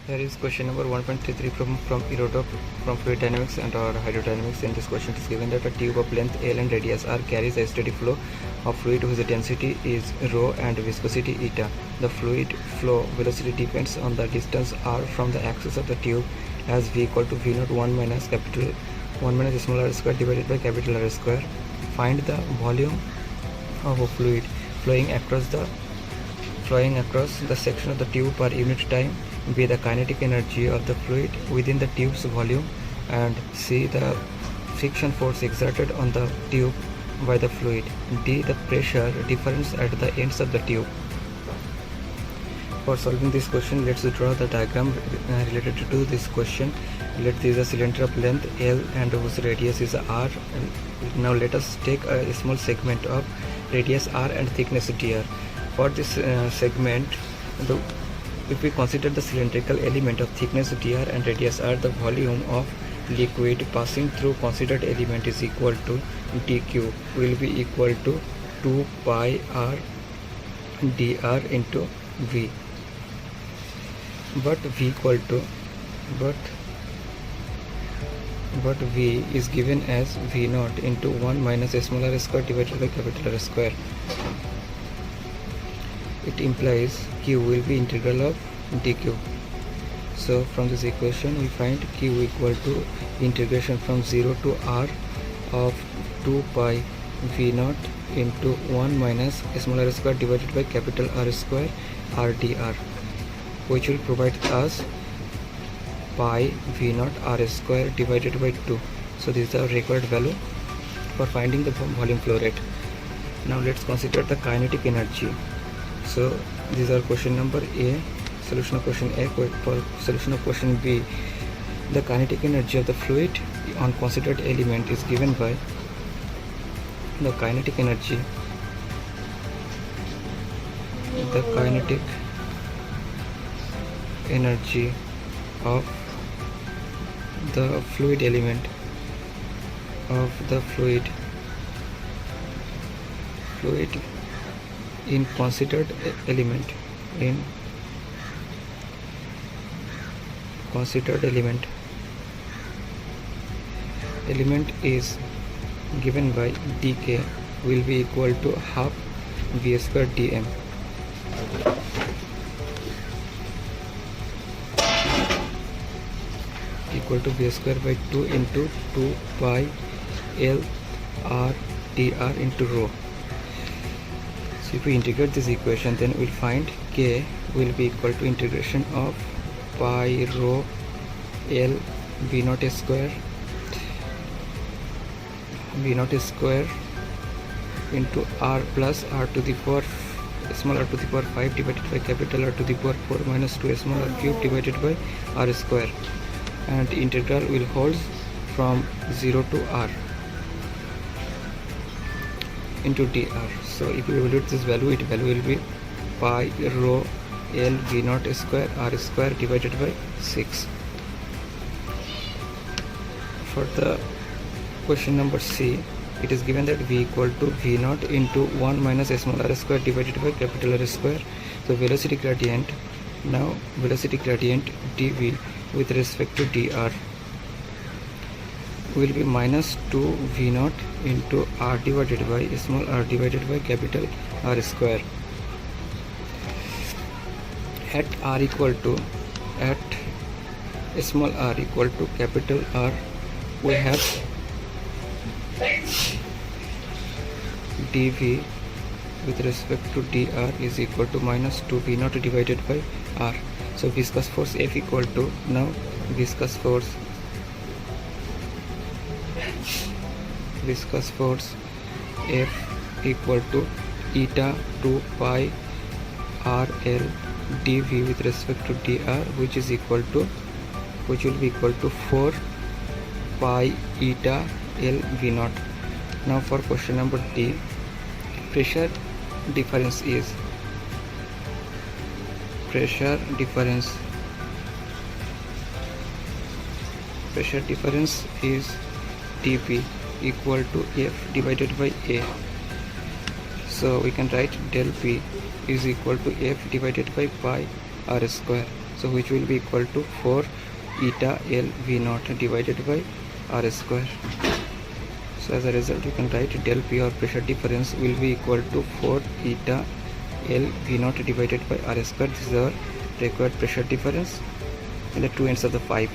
Here is question number 1.33 from Eurotop from fluid dynamics and or hydrodynamics. In this question it is given that a tube of length L and radius R carries a steady flow of fluid whose density is rho and viscosity eta. The fluid flow velocity depends on the distance r from the axis of the tube as v equal to v naught 1 minus small r square divided by capital R square. Find the volume of a fluid flowing across the section of the tube per unit time, B the kinetic energy of the fluid within the tube's volume, and C the friction force exerted on the tube by the fluid, D the pressure difference at the ends of the tube. For solving this question, let's draw the diagram related to this question. Let this is a cylinder of length L and whose radius is R. Now let us take a small segment of radius R and thickness dr. For this segment, if we consider the cylindrical element of thickness dr and radius r, the volume of liquid passing through considered element is equal to dq will be equal to 2 pi r dr into v. But v is given as v naught into 1 minus small r square divided by capital R square. It implies q will be integral of dq. So from this equation we find q equal to integration from 0 to r of 2 pi v naught into 1 minus small r square divided by capital R square r dr, which will provide us pi v naught r square divided by 2. So this is the required value for finding the volume flow rate. Now let's consider the kinetic energy. So these are question number A, solution of question A. For solution of question B, the kinetic energy of the fluid on considered element is given by the kinetic energy of the fluid element in considered element is given by dk will be equal to half v square dm. Equal to v square by 2 into 2 pi l r dr into rho. So if we integrate this equation, then we'll find k will be equal to integration of pi rho l v naught square into r plus r to the power small r to the power 5 divided by capital R to the power 4 minus 2 small r cube divided by r square, and integral will hold from 0 to r into dr. So if we evaluate this value, its value will be pi rho l v naught square r square divided by 6. For the question number C, it is given that v equal to v naught into 1 minus small r square divided by capital R square. So velocity gradient dv with respect to dr will be minus 2 v naught into r divided by small r divided by capital R square. At small r equal to capital R, we have dv with respect to dr is equal to minus 2 v naught divided by r. So viscous force F equal to, now viscous force F equal to eta 2 pi r l dv with respect to dr, which will be equal to 4 pi eta l v naught. Now for question number D, pressure difference is dP equal to F divided by A. So we can write del P is equal to F divided by pi r square. So which will be equal to 4 eta L V naught divided by R square. So as a result you can write del P or pressure difference will be equal to 4 eta L V naught divided by R square. This is our required pressure difference in the two ends of the pipe.